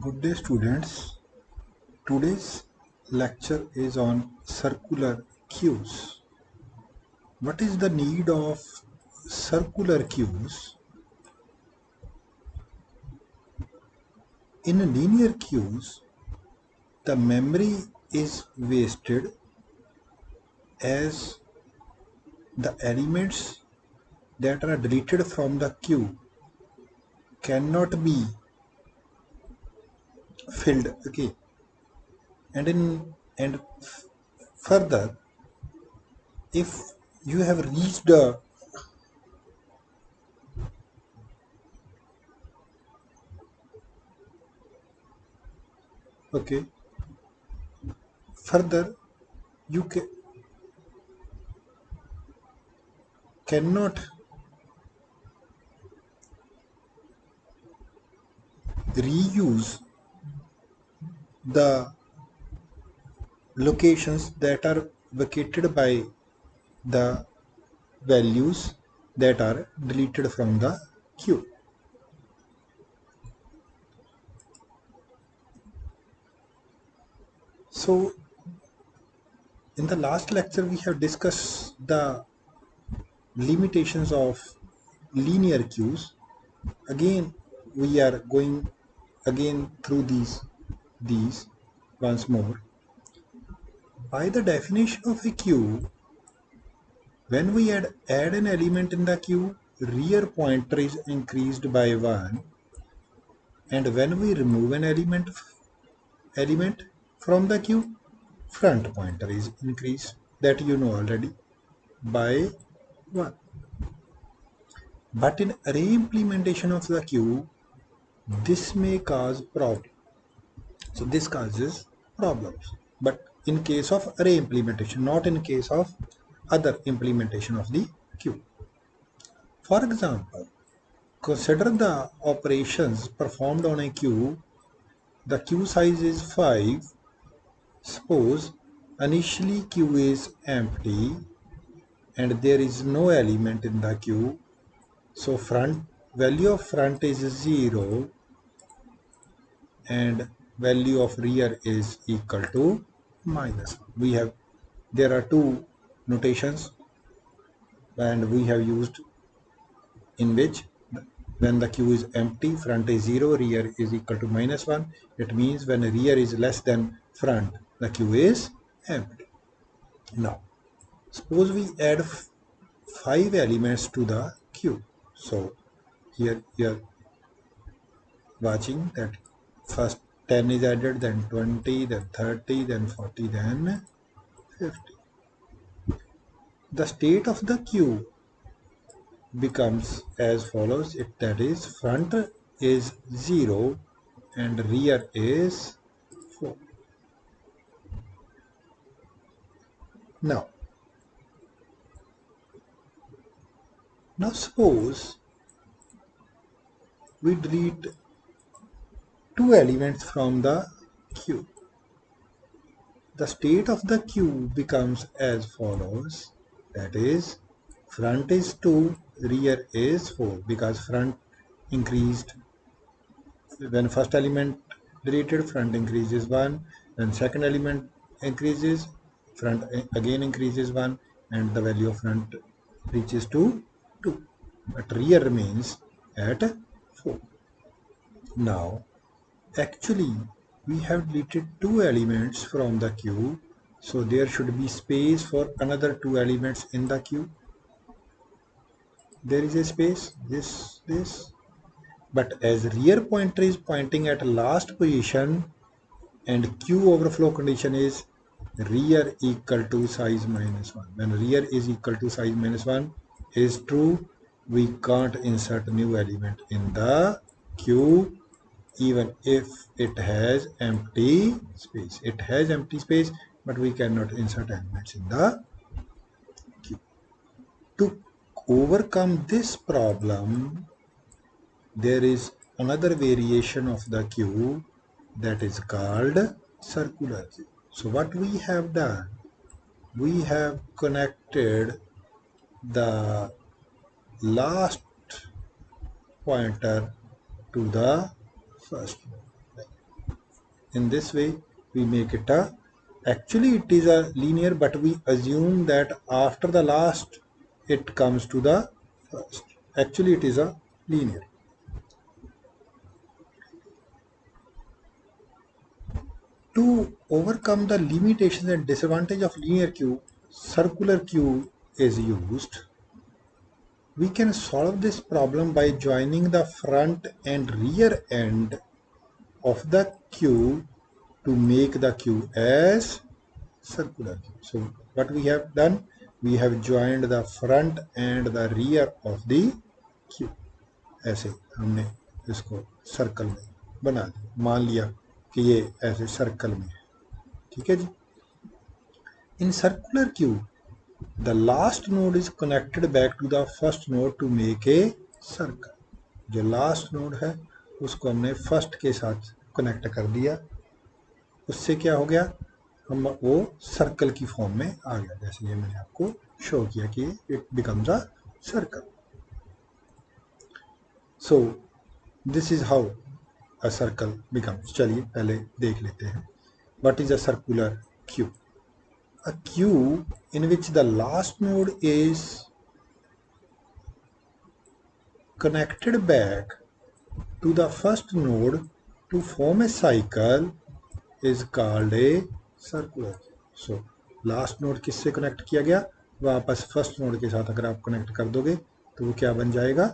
Good day, students. Today's lecture is on circular queues. What is the need of circular queues? In linear queues, the memory is wasted as the elements that are deleted from the queue cannot be filled again. And further, if you have reached a okay, further you cannot reuse the locations that are vacated by the values that are deleted from the queue. So in the last lecture we have discussed the limitations of linear queues. Again we are going again through these once more. By the definition of a queue, when we add an element in the queue, rear pointer is increased by 1, and when we remove an element from the queue, front pointer is increased, that you know already, by 1. But in array implementation of the queue, this may cause problem. So this causes problems. But in case of array implementation, not in case of other implementation of the queue. For example, consider the operations performed on a queue. The queue size is 5. Suppose initially queue is empty and there is no element in the queue. So value of front is 0 and value of rear is equal to -1. There are two notations and we have used in which when the queue is empty, front is 0, rear is equal to -1. It means when rear is less than front, the queue is empty. Now, suppose we add 5 elements to the queue. So here you are watching that first 10 is added, then 20, then 30, then 40, then 50. The state of the queue becomes as follows. That is, front is 0 and rear is 4. Now suppose we delete 2 elements from the queue. The state of the queue becomes as follows. That is, front is 2, rear is 4, because front increased. When first element deleted, front increases 1. When second element increases, front again increases 1, and the value of front reaches to 2. But rear remains at 4. Now, actually, we have deleted 2 elements from the queue, so there should be space for another 2 elements in the queue. There is a space, this. But as rear pointer is pointing at last position and queue overflow condition is rear equal to size -1. When rear is equal to size -1 is true, we can't insert new element in the queue even if it has empty space. It has empty space, but we cannot insert elements in the queue. To overcome this problem, there is another variation of the queue that is called circular queue. So what we have done, we have connected the last pointer to the first one. In this way, we make it a, actually it is a linear, but we assume that after the last, it comes to the first. Actually, it is a linear. To overcome the limitations and disadvantage of linear queue, circular queue is used. We can solve this problem by joining the front and rear end of the queue to make the queue as circular queue. So what we have done, we have joined the front and the rear of the queue. ऐसे हमने इसको circle में बना दिया, मान लिया कि ये ऐसे सर्कल में है, ठीक है जी. In circular queue, the last node is connected back to the first node to make a circle. जो लास्ट नोड है उसको हमने फर्स्ट के साथ कनेक्ट कर दिया, उससे क्या हो गया, हम वो सर्कल की फॉर्म में आ गया. जैसे ये मैंने आपको शो किया कि it becomes a circle. So this is how a circle becomes. चलिए पहले देख लेते हैं. What is a circular queue? A queue in which the last node is connected back to the first node to form a cycle is called a circular queue. So last node किससे connect किया गया, वापस first node के साथ अगर आप connect कर दोगे तो वो क्या बन जाएगा,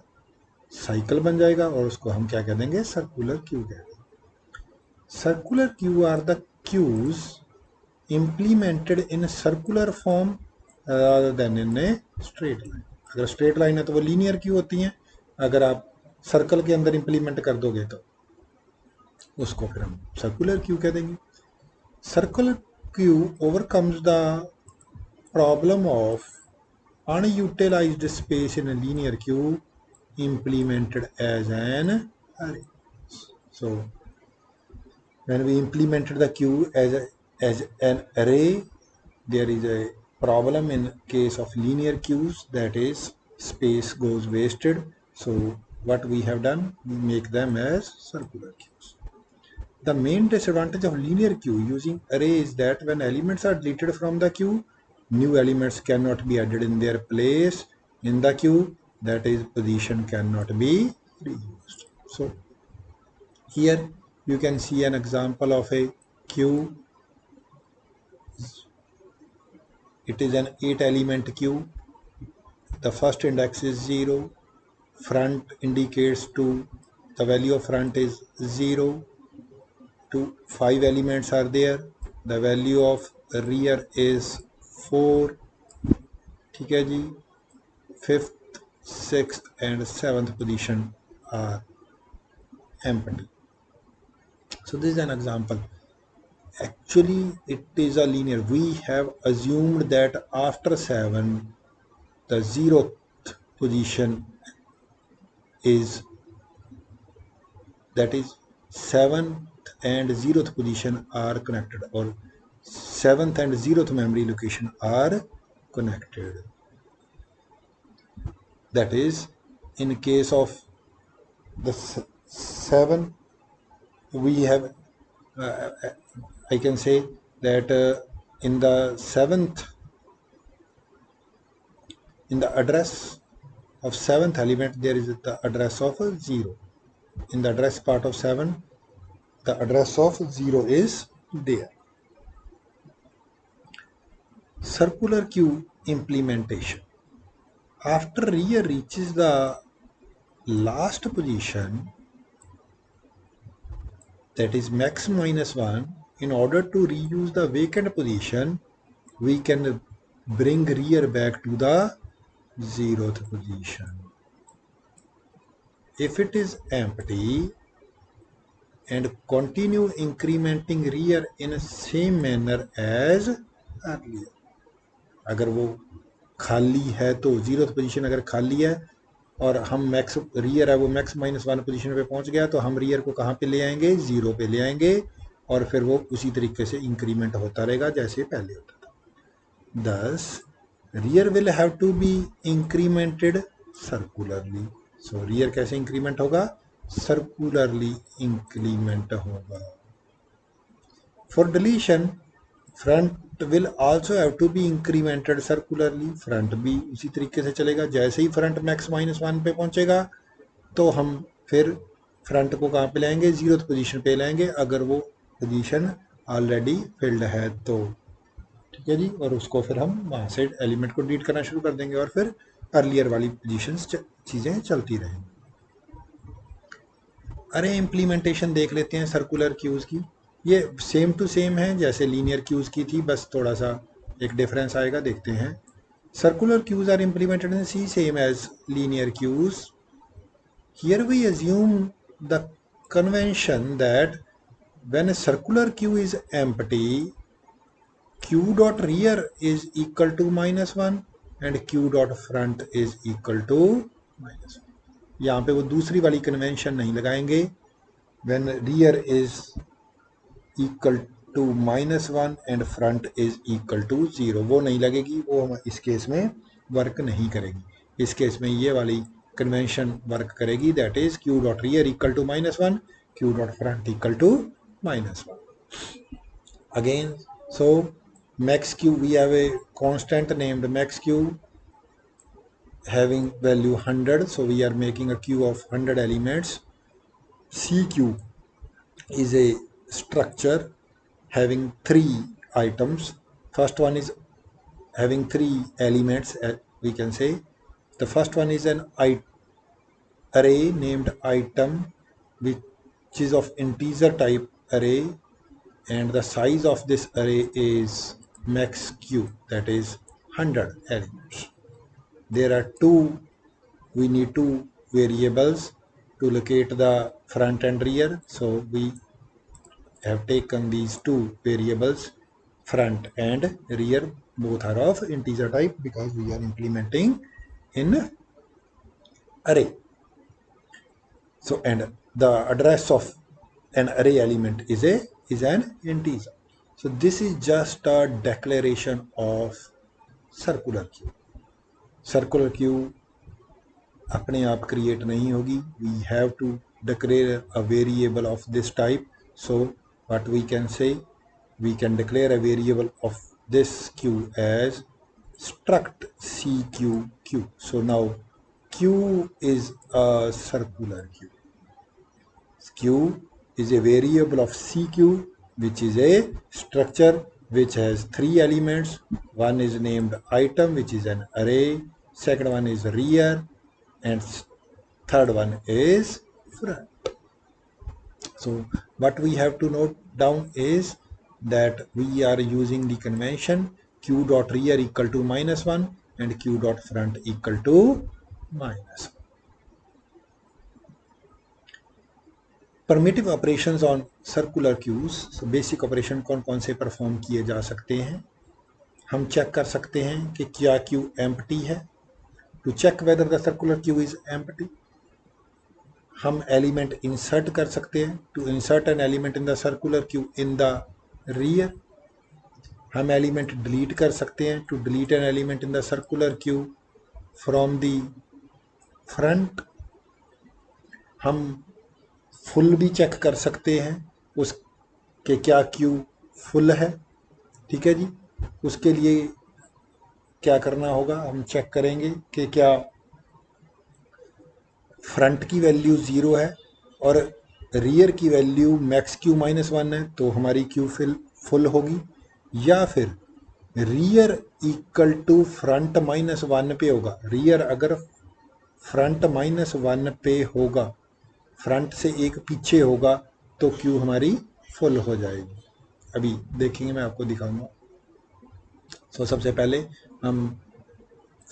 साइकिल बन जाएगा, और उसको हम क्या कह देंगे, सर्कुलर क्यू कह देंगे. Circular queue are the queues implemented in circular form rather than in a straight line. अगर स्ट्रेट लाइन है तो वो लीनियर क्यू होती हैं, अगर आप सर्कल के अंदर इंप्लीमेंट कर दोगे तो उसको फिर हम सर्कुलर क्यू कह देंगे. Circular Q overcomes the problem of unutilized space in a linear queue implemented as an array. So when we implemented the queue as an array, there is a problem in case of linear queues, that is space goes wasted. So what we have done, we make them as circular queues. The main disadvantage of linear queue using array is that when elements are deleted from the queue, new elements cannot be added in their place in the queue, that is position cannot be reused. So here you can see an example of a queue. It is an 8-element queue. The first index is 0. Front indicates 2. The value of front is 0. 5 elements are there. The value of rear is 4. ठीक है जी. 5th, 6th and 7th position are empty. So this is an example. Actually it is a linear. We have assumed that after 7 the 0th position is, that is 7th and 0th position are connected, or 7th and 0th memory location are connected. That is, in case of the 7, we have I can say that in the 7th, in the address of 7th element there is the address of 0. In the address part of 7, the address of 0 is there. Circular queue implementation. After rear reaches the last position, that is max minus 1, in order to reuse the vacant position, we can bring rear back to the 0th position. If it is empty, and continue incrementing rear in the same manner as earlier. अगर वो खाली है तो 0th position अगर खाली है और हम मैक्स रियर है वो मैक्स माइनस 1 पोजीशन पे पहुंच गया, तो हम रियर को कहाँ पे ले आएंगे, 0 पे ले आएंगे, और फिर वो उसी तरीके से इंक्रीमेंट होता रहेगा जैसे पहले होता था. Thus rear will have to be incremented circularly. So rear कैसे इंक्रीमेंट होगा, सर्कुलरली इंक्रीमेंट होगा. For deletion, front will also have to be incremented circularly. Front भी उसी तरीके से चलेगा. जैसे ही फ्रंट मैक्स -1 पे पहुंचेगा तो हम फिर फ्रंट को कहाँ पे लाएंगे, 0th पोजीशन पे लाएंगे अगर वो पोजीशन ऑलरेडी फिल्ड है तो. ठीक है जी. और उसको फिर हम वहाँ से एलिमेंट को डिलीट करना शुरू कर देंगे और फिर अर्लियर वाली पोजीशंस चीज़ें चलती रहेंगी. अरे इम्प्लीमेंटेशन देख लेते हैं सर्कुलर क्यूज़ की. ये सेम टू सेम है जैसे लीनियर क्यूज़ की थी, बस थोड़ा सा एक डिफरेंस आएगा. देखते हैं. Circular queues are implemented in C same as linear queues. Here we assume the convention that when a circular queue is empty, q dot rear is equal to -1 and q dot front is equal to -1. यहाँ पे वो दूसरी वाली convention नहीं लगाएंगे. When rear is equal to -1 and front is equal to 0, वो नहीं लगेगी. वो हम इस केस में वर्क नहीं करेगी. इस केस में ये वाली कन्वेंशन वर्क करेगी. That is q dot rear equal to -1, q dot front equal to -1. Again, so max q, we have a constant named max q having value 100, so we are making a queue of 100 elements. cq is a structure having 3 items. First one is having 3 elements, we can say. The first one is an array named item, which is of integer type array, and the size of this array is max q, that is 100 elements. There are we need 2 variables to locate the front and rear, so we have taken these 2 variables, front and rear. Both are of integer type because we are implementing in array. So, and the address of an array element is an integer. So this is just a declaration of circular queue. Circular queue अपने आप create नहीं होगी. We have to declare a variable of this type. So what we can say, we can declare a variable of this queue as struct cq. So now q is a circular queue. Q is a variable of cq, which is a structure which has 3 elements. One is named item, which is an array. Second one is rear, and third one is front. So what we have to note down is that we are using the convention q dot rear equal to -1 and q dot front equal to -1. Primitive operations on circular queues. Basic operation कौन कौन से perform किए जा सकते हैं. हम check कर सकते हैं कि क्या क्यू एम्प्टी है. To check whether the circular queue is empty, हम एलिमेंट इंसर्ट कर सकते हैं. To insert an element in the circular queue in the rear, हम एलिमेंट डिलीट कर सकते हैं. To delete an element in the circular queue from the front, हम full भी चेक कर सकते हैं उसके क्या क्यू फुल है. ठीक है जी. उसके लिए क्या करना होगा, हम चेक करेंगे कि क्या फ्रंट की वैल्यू 0 है और रियर की वैल्यू मैक्स क्यू -1 है, तो हमारी क्यू फुल होगी. या फिर रियर इक्वल टू फ्रंट -1 पे होगा. रियर अगर फ्रंट -1 पे होगा, फ्रंट से एक पीछे होगा, तो क्यू हमारी फुल हो जाएगी. अभी देखेंगे, मैं आपको दिखाऊंगा. सो सबसे पहले हम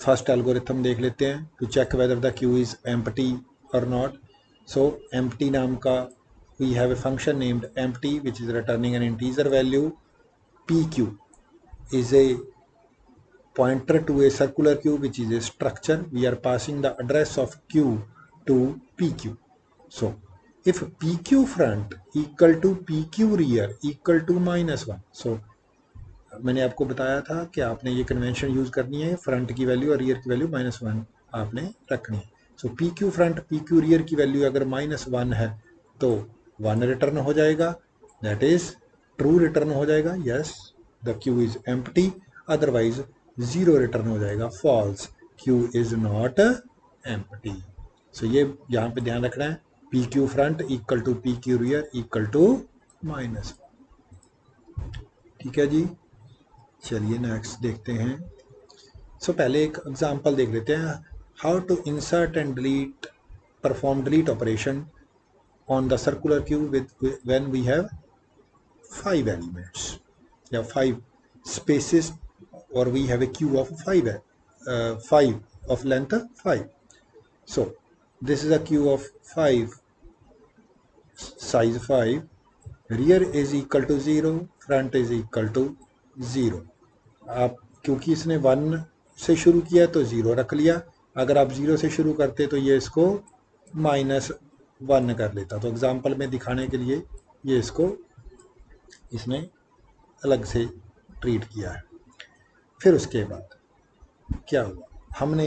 फर्स्ट एल्गोरिथम देख लेते हैं to check whether the queue is empty और नॉट. सो एम्प्टी नाम का we have a function named empty which is returning an integer value. P Q is a pointer to a circular queue which is a structure. We are passing the address of q to pq. So if pq front equal to pq rear equal to -1, so मैंने आपको बताया था कि आपने ये convention use करनी है. Front की वैल्यू और रियर की वैल्यू -1 आपने रखनी है. So pq front pq rear की वैल्यू अगर -1 है तो 1 रिटर्न हो जाएगा. दैट इज ट्रू रिटर्न हो जाएगा, yes the queue is empty, otherwise 0 return हो जाएगा, false, queue is not empty. So ये यहाँ पे ध्यान रखना है, P Q front equal to P Q rear equal to -1। ठीक है जी, चलिए नेक्स्ट देखते हैं। सो पहले एक एग्जांपल देख लेते हैं, how to insert and delete, perform delete operation on the circular queue with when we have 5 elements या 5 स्पेसेस और we have a queue of 5 of length 5. So this is a queue of 5, size 5, rear is equal to 0, front is equal to 0। आप क्योंकि इसने 1 से शुरू किया तो 0 रख लिया, अगर आप 0 से शुरू करते तो ये इसको -1 कर लेता। तो एग्जांपल में दिखाने के लिए ये इसको इसने अलग से ट्रीट किया है। फिर उसके बाद क्या हुआ, हमने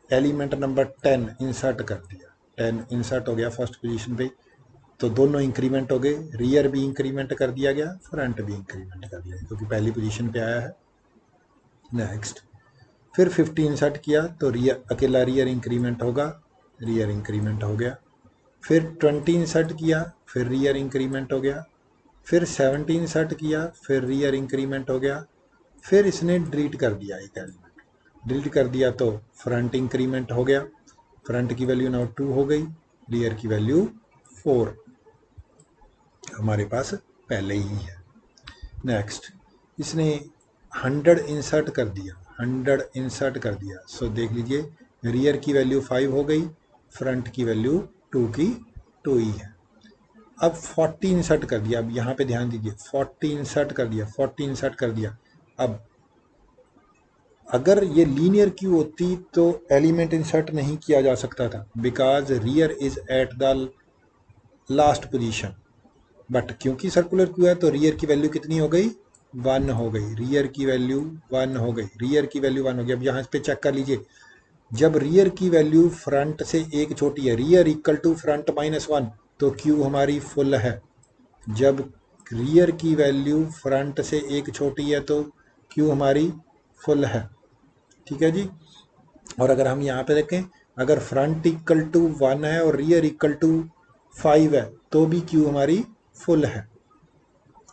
एलिमेंट नंबर 10 इंसर्ट कर दिया, 10 इंसर्ट हो गया फर्स्ट पोजीशन पे, तो दोनों इंक्रीमेंट हो गए, रियर भी इंक्रीमेंट कर दिया गया, फ्रंट भी इंक्रीमेंट कर दिया क्योंकि पहली पोजीशन पे आया है। नेक्स्ट फिर 50 इंसर्ट किया तो रियर, अकेला रियर इंक्रीमेंट होगा, रियर इंक्रीमेंट हो गया। फिर 20 इंसर्ट किया, फिर रियर इंक्रीमेंट हो गया। फिर 17 इंसर्ट किया, फिर रियर इंक्रीमेंट हो गया। फिर इसने डिलीट कर दिया एक एलिमेंट, डिलीट कर दिया तो फ्रंट इंक्रीमेंट हो गया, फ्रंट की वैल्यू नाउ 2 हो गई, रियर की वैल्यू 4 हमारे पास पहले ही है। नेक्स्ट इसने 100 इंसर्ट कर दिया, 100 इंसर्ट कर दिया, सो देख लीजिए रियर की वैल्यू 5 हो गई, फ्रंट की वैल्यू 2 की 2 ही है। अब 40 इंसर्ट कर दिया, अब यहाँ पे ध्यान दीजिए, 40 इंसर्ट कर दिया, 40 इंसर्ट कर दिया। अब अगर ये लीनियर क्यू होती तो एलिमेंट इंसर्ट नहीं किया जा सकता था, because rear is at the last position, but क्योंकि सर्कुलर क्यू है तो रियर की वैल्यू कितनी हो गई, 1 हो गई, रियर की वैल्यू 1 हो गई, रियर की वैल्यू 1 हो गई। अब यहाँ पे चेक कर लीजिए, जब रियर की वैल्यू फ्रंट से एक छोटी है, रियर इक्वल टू फ्रंट -1, तो क्यू हमारी फुल है। जब रियर की वैल्यू फ्रंट से एक छोटी है तो क्यू हमारी फुल है। ठीक है जी, और अगर हम यहाँ पे देखें, अगर फ्रंट इक्वल टू 1 है और रियर इक्वल टू 5 है तो भी क्यू हमारी फुल है।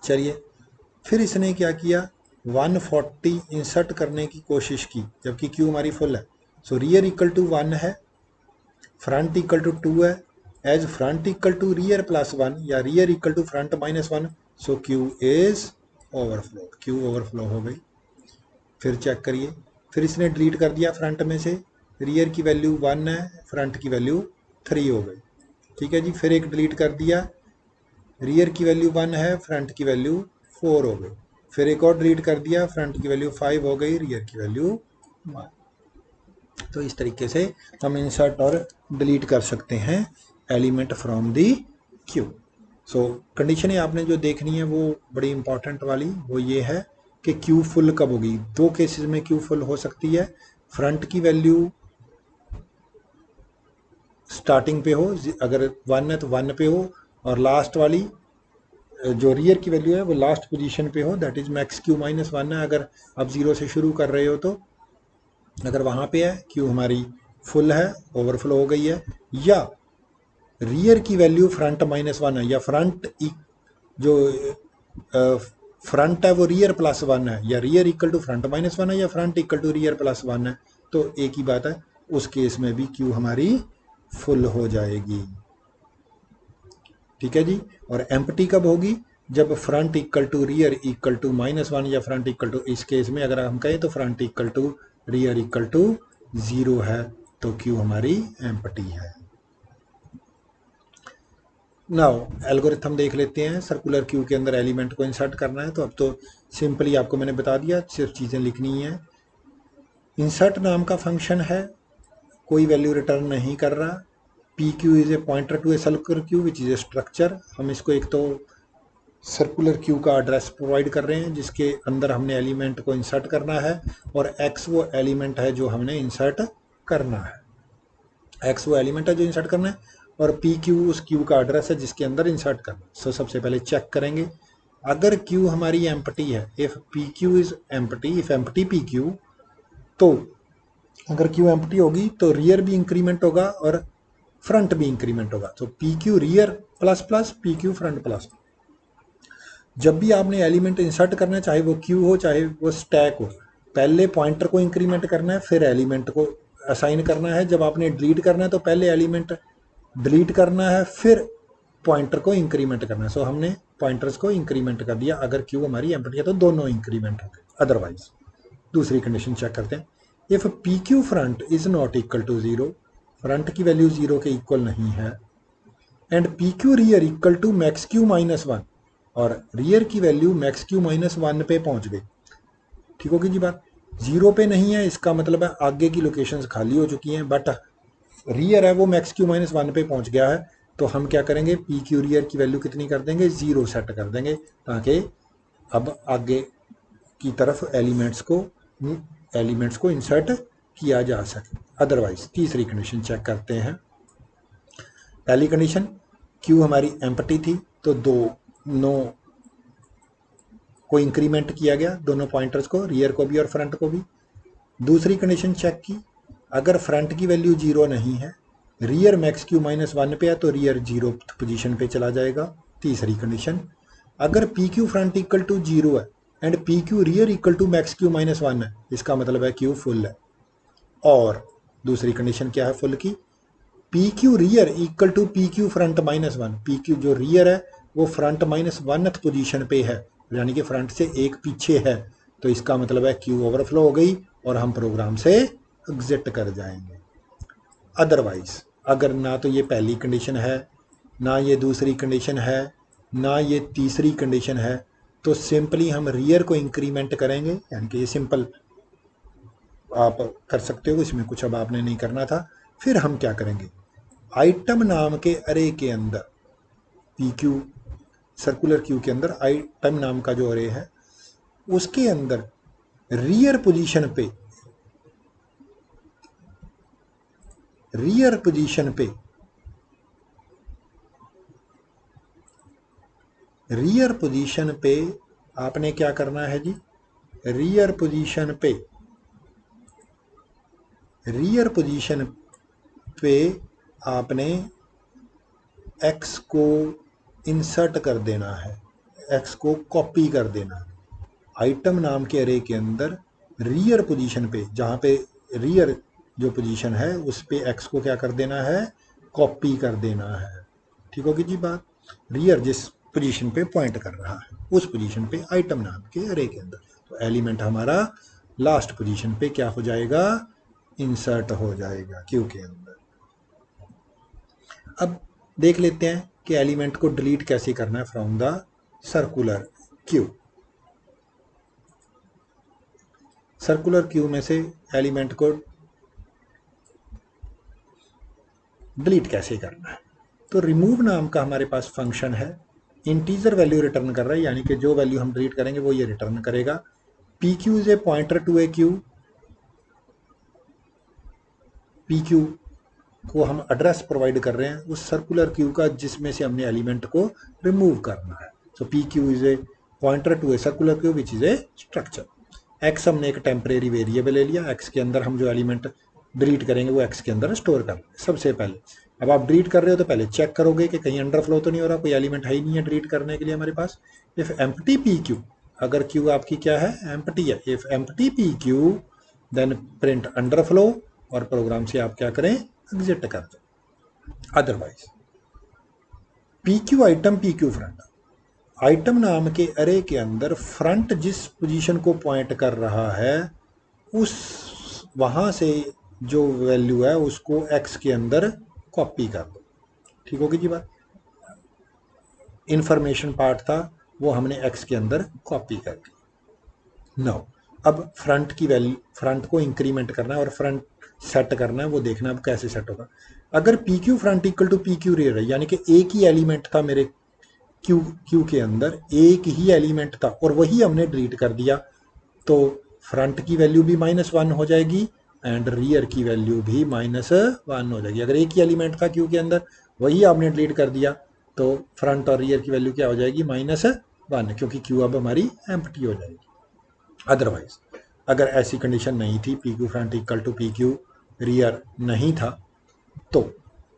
चलिए फिर इसने क्या किया, 140 इंसर्ट करने की कोशिश की जबकि क्यू हमारी फुल है। सो रियर इक्वल टू 1 है, फ्रंट इक्वल टू 2 है, as front equal to rear +1 या rear equal to front -1, so queue is overflow, queue overflow हो गई। फिर चेक करिए, फिर इसने डिलीट कर दिया फ्रंट में से, रियर की वैल्यू 1 है, फ्रंट की वैल्यू 3 हो गई। ठीक है जी, फिर एक डिलीट कर दिया, रियर की वैल्यू 1 है, फ्रंट की वैल्यू 4 हो गई। फिर एक और डिलीट कर दिया, फ्रंट की वैल्यू 5 हो गई, रियर की वैल्यू 1। तो इस तरीके से हम इंसर्ट और डिलीट कर सकते हैं element from the Q. So condition आपने जो देखनी है वो बड़ी इंपॉर्टेंट वाली, वो ये है कि क्यू फुल कब होगी। दो केसेस में क्यू फुल हो सकती है, फ्रंट की वैल्यू स्टार्टिंग पे हो, अगर 1 है तो 1 पे हो, और लास्ट वाली जो रियर की वैल्यू है वो लास्ट पोजीशन पे हो, दैट इज मैक्स क्यू -1 है। अगर आप 0 से शुरू कर रहे हो तो अगर वहाँ पे है क्यू हमारी फुल है, ओवरफ्लो हो गई है, या रियर की वैल्यू फ्रंट -1 है, या फ्रंट जो फ्रंट है वो रियर +1 है, या रियर इक्वल टू फ्रंट -1 है, या फ्रंट इक्वल टू रियर +1 है, तो एक ही बात है, उस केस में भी क्यू हमारी फुल हो जाएगी। ठीक है जी, और एम्प्टी कब होगी, जब front equal to rear equal to -1 या फ्रंट इक्वल टू, इस केस में अगर हम कहें तो front equal to rear equal to 0 है तो क्यू हमारी एम्प्टी है। नाउ एल्गोरिथम देख लेते हैं, सर्कुलर क्यू के अंदर एलिमेंट को इंसर्ट करना है तो अब तो सिंपली आपको मैंने बता दिया, सिर्फ चीज़ें लिखनी है। इंसर्ट नाम का फंक्शन है, कोई वैल्यू रिटर्न नहीं कर रहा। P Q is a pointer to a circular queue which is a structure. हम इसको एक तो सर्कुलर क्यू का एड्रेस प्रोवाइड कर रहे हैं जिसके अंदर हमने एलिमेंट को इंसर्ट करना है, और एक्स वो एलिमेंट है जो हमने इंसर्ट करना है, एक्स वो एलिमेंट है जो इंसर्ट करना है, और पी क्यू उस क्यू का एड्रेस है जिसके अंदर इंसर्ट करना है। सो सबसे पहले चेक करेंगे, अगर Q हमारी एम्प्टी है, if PQ is empty, if empty PQ, तो अगर Q एम्प्टी होगी तो रियर भी इंक्रीमेंट होगा और फ्रंट भी इंक्रीमेंट होगा। तो PQ rear plus plus, PQ front plus. जब भी आपने एलिमेंट इंसर्ट करना है, चाहे वो Q हो चाहे वो स्टैक हो, पहले पॉइंटर को इंक्रीमेंट करना है, फिर एलिमेंट को असाइन करना है। जब आपने डिलीट करना है तो पहले एलिमेंट डिलीट करना है, फिर पॉइंटर को इंक्रीमेंट करना है। सो हमने पॉइंटर्स को इंक्रीमेंट कर दिया। अगर Q हमारी एम्प्टी है तो दोनों इंक्रीमेंट हो गए, अदरवाइज। दूसरी कंडीशन चेक करते हैं। If PQ front is not equal to 0, front की वैल्यू 0 के इक्वल नहीं है, and PQ rear equal to max Q minus 1, और रियर की वैल्यू मैक्स Q माइनस 1 पे पहुंच गई। ठीक होगी जी बात। 0 पे नहीं है, इसका मतलब है आगे की लोकेशंस खाली हो चुकी हैं, बट रियर है वो मैक्स Q माइनस 1 पे पहुंच गया है। तो हम क्या करेंगे, PQ रियर की वैल्यू कितनी कर देंगे, 0 सेट कर देंगे, ताकि अब आगे की तरफ एलिमेंट्स को इंसर्ट किया जा सके। अदरवाइज तीसरी कंडीशन चेक करते हैं। पहली कंडीशन, Q हमारी एम्प्टी थी तो दोनों को इंक्रीमेंट किया गया, दोनों पॉइंटर्स को, रियर को भी और फ्रंट को भी। दूसरी कंडीशन चेक की, अगर फ्रंट की वैल्यू 0 नहीं है, रियर मैक्स Q माइनस 1 पे है, तो रियर 0 पोजीशन पे चला जाएगा। तीसरी कंडीशन, अगर PQ फ्रंट इक्वल टू 0 है and PQ rear equal to max Q minus 1 है, इसका मतलब है Q फुल है। और दूसरी कंडीशन क्या है फुल की, PQ rear equal to PQ front minus 1, PQ जो रियर है वो फ्रंट माइनस 1th पोजीशन पे है, यानी कि फ्रंट से एक पीछे है। तो इसका मतलब है Q ओवरफ्लो हो गई और हम प्रोग्राम से एग्जिट कर जाएंगे। अदरवाइज अगर ना तो ये पहली कंडीशन है, ना ये दूसरी कंडीशन है, ना ये तीसरी कंडीशन है, तो सिंपली हम रियर को इंक्रीमेंट करेंगे, यानी कि ये सिंपल आप कर सकते हो, इसमें कुछ अब आपने नहीं करना था। फिर हम क्या करेंगे, आइटम नाम के अरे के अंदर, PQ सर्कुलर Q के अंदर आइटम नाम का जो अरे है उसके अंदर रियर पोजीशन पे आपने क्या करना है जी, रियर पोजीशन पे आपने x को इंसर्ट कर देना है, x को कॉपी कर देना है। आइटम नाम के अरे के अंदर रियर पोजीशन पे, जहाँ पे रियर जो पोजीशन है उस पे x को क्या कर देना है, कॉपी कर देना है। ठीक होगी जी बात। रियर जिस पोजीशन पे पॉइंट कर रहा है उस पोजीशन पे आइटम नाम के अरे के अंदर, तो एलिमेंट हमारा लास्ट पोजीशन पे क्या हो जाएगा, इंसर्ट हो जाएगा Q के अंदर। अब देख लेते हैं कि एलिमेंट को डिलीट कैसे करना है from the circular Q। Circular Q में से एलिमेंट को डिलीट कैसे करना है, तो रिमूव नाम का हमारे पास फंक्शन है, इंटीजर वैल्यू रिटर्न कर रहा है, यानी कि जो वैल्यू हम डिलीट करेंगे वो ये रिटर्न करेगा। PQ is a pointer to a Q, PQ को हम एड्रेस प्रोवाइड कर रहे हैं उस सर्कुलर Q का जिसमें से हमने एलिमेंट को रिमूव करना है। So PQ is a pointer to a circular Q which is a structure. X हमने एक टेम्परेरी वेरिएबल ले लिया, X के अंदर हम जो एलिमेंट डिलीट करेंगे वो X के अंदर स्टोर कर लेंगे। सबसे पहले अब आप डिलीट कर रहे हो तो पहले चेक करोगे कि कहीं अंडरफ्लो तो नहीं हो रहा, कोई एलिमेंट है ही नहीं है डिलीट करने के लिए हमारे पास। इफ एम्प्टी PQ, अगर Q आपकी क्या है, एम्प्टी है, if empty PQ then print underflow, और प्रोग्राम से आप क्या करें, एग्जिट कर दो। Otherwise PQ item PQ front, item नाम के अरे के अंदर फ्रंट जिस पोजीशन को पॉइंट कर रहा है उस वहां से जो वैल्यू है उसको X के अंदर कॉपी कर दो। ठीक होगी जी बात। इंफॉर्मेशन पार्ट था वो हमने X के अंदर कॉपी कर दी। नाउ अब फ्रंट की वैल्यू, फ्रंट को इंक्रीमेंट करना है और फ्रंट सेट करना है, वो देखना अब कैसे सेट होगा। अगर PQ front equal to PQ rear है, यानी कि एक ही एलिमेंट था मेरे Q के अंदर, एक ही एलिमेंट था और वही हमने डिलीट कर दिया, तो फ्रंट की वैल्यू भी -1 हो जाएगी एंड रियर की वैल्यू भी -1 हो जाएगी। अगर एक ही एलिमेंट था Q के अंदर, वही आपने डिलीट कर दिया, तो फ्रंट और रियर की वैल्यू क्या हो जाएगी, -1 1, क्योंकि क्यू अब हमारी एम्प्टी हो जाएगी। अदरवाइज अगर ऐसी कंडीशन नहीं थी, P Q front equal to P Q rear नहीं था, तो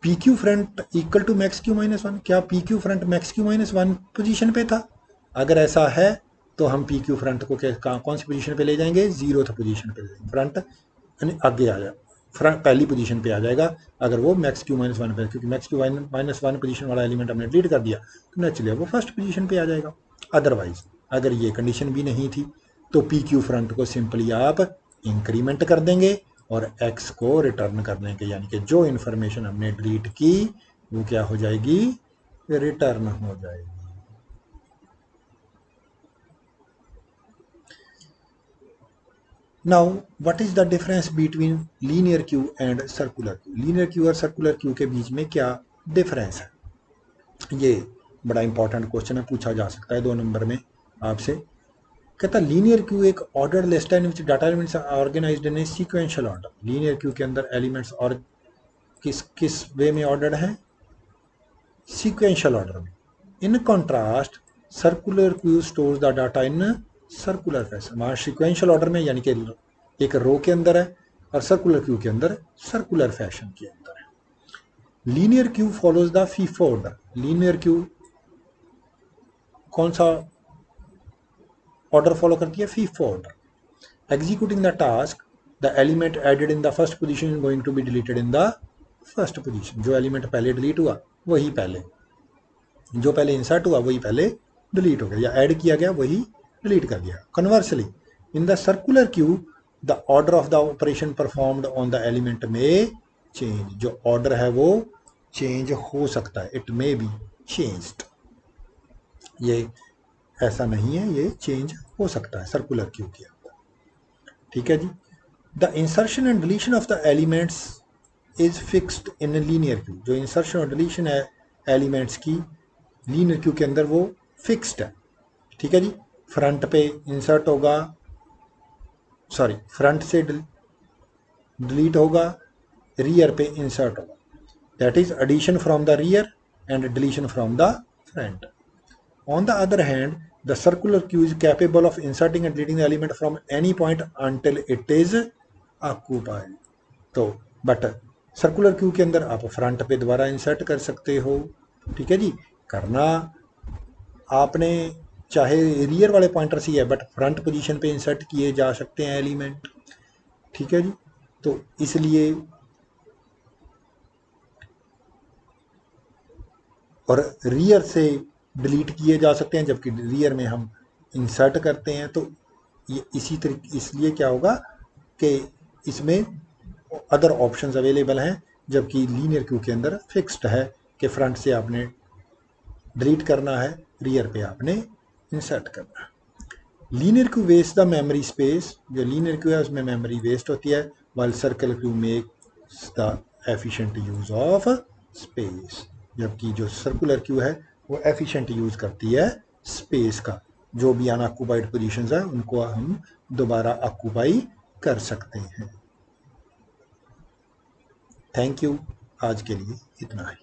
P Q front equal to max Q minus 1, क्या P Q front max Q minus 1 position पे था? अगर ऐसा है तो हम पी क्यू फ्रंट को कौन सी पोजीशन पे ले जाएंगे? 0th पोजीशन पे ले जाएंगे। फ्रंट यानी आगे आ जाए, फ्रंट पहली पोजीशन पे आ जाएगा अगर वो मैक्स क्यू माइनस 1 पे, क्योंकि मैक्स क्यू माइनस 1 पोजीशन वाला एलिमेंट हमने डिलीट कर दिया तो नेचुरली वो फर्स्ट पोजीशन पे आ जाएगा। अदरवाइज अगर ये कंडीशन भी नहीं थी तो पी क्यू फ्रंट को सिंपली आप इंक्रीमेंट कर देंगे और x को रिटर्न कर देंगे, यानी कि जो इन्फॉर्मेशन हमने डिलीट की वो क्या हो जाएगी? रिटर्न हो जाएगी। Now what is the difference between linear Q and circular queue? Linear Q और सर्कुलर क्यू के बीच में क्या डिफरेंस है? ये बड़ा इंपॉर्टेंट क्वेश्चन है, पूछा जा सकता है 2 नंबर में आपसे। कहता लीनियर क्यू एक ऑर्डर लिस्ट है in which data elements are organised in a sequential order. Linear queue के अंदर एलिमेंट्स और किस वे में ऑर्डर्ड हैं? सीक्वेंशियल ऑर्डर में। In contrast circular queue stores the data in circular fashion. वहाँ सीक्वेंशियल ऑर्डर में यानी कि एक रो के अंदर है और सर्कुलर क्यू के अंदर सर्कुलर फैशन के अंदर है। Linear queue follows the FIFO order. Linear queue कौन सा ऑर्डर फॉलो करती है? FIFO order. Executing the task the element added in the first position going to be deleted in the first position. जो element पहले delete हुआ वही पहले, जो पहले इंसर्ट हुआ वही पहले डिलीट हो गया, या ऐड किया गया वही डिलीट कर दिया। Conversely in the circular Q the order of the operation performed on the element में चेंज। जो ऑर्डर है वो चेंज हो सकता है, इट मे बी चेंज्ड। ये ऐसा नहीं है, ये चेंज हो सकता है सर्कुलर क्यू के अंदर। ठीक है जी। The insertion and deletion of the elements is fixed in linear queue. जो इंसर्शन और डिलीशन है एलिमेंट्स की लीनियर क्यू के अंदर वो फिक्स्ड है। ठीक है जी। फ्रंट पे इंसर्ट होगा, सॉरी फ्रंट से डिलीट होगा, रियर पे इंसर्ट होगा। That is addition from the rear and deletion from the front. On the other hand, the circular queue is capable of inserting and deleting the element from any point until it is occupied. तो but circular queue के अंदर आप front पे दोबारा insert कर सकते हो। ठीक है जी। करना आपने चाहे रियर वाले पॉइंटर से ही है, बट फ्रंट पोजीशन पे इंसर्ट किए जा सकते हैं एलिमेंट। ठीक है जी। तो इसलिए और रियर से डिलीट किए जा सकते हैं, जबकि रियर में हम इंसर्ट करते हैं। तो ये इसी तरीके, इसलिए क्या होगा कि इसमें अदर ऑप्शंस अवेलेबल हैं, जबकि लीनियर क्यू के अंदर फिक्स्ड है कि फ्रंट से आपने डिलीट करना है, रियर पे आपने इंसर्ट करना है। Linear queue waste the memory space. जो लीनियर क्यू है उसमें मेमोरी वेस्ट होती है, while circular queue makes the efficient use of space. जबकि जो सर्कुलर क्यू है वो एफिशिएंट यूज करती है स्पेस का। जो भी अनऑक्यूपाइड पोजीशंस है उनको हम दोबारा ऑक्यूपाई कर सकते हैं। Thank you. आज के लिए इतना ही।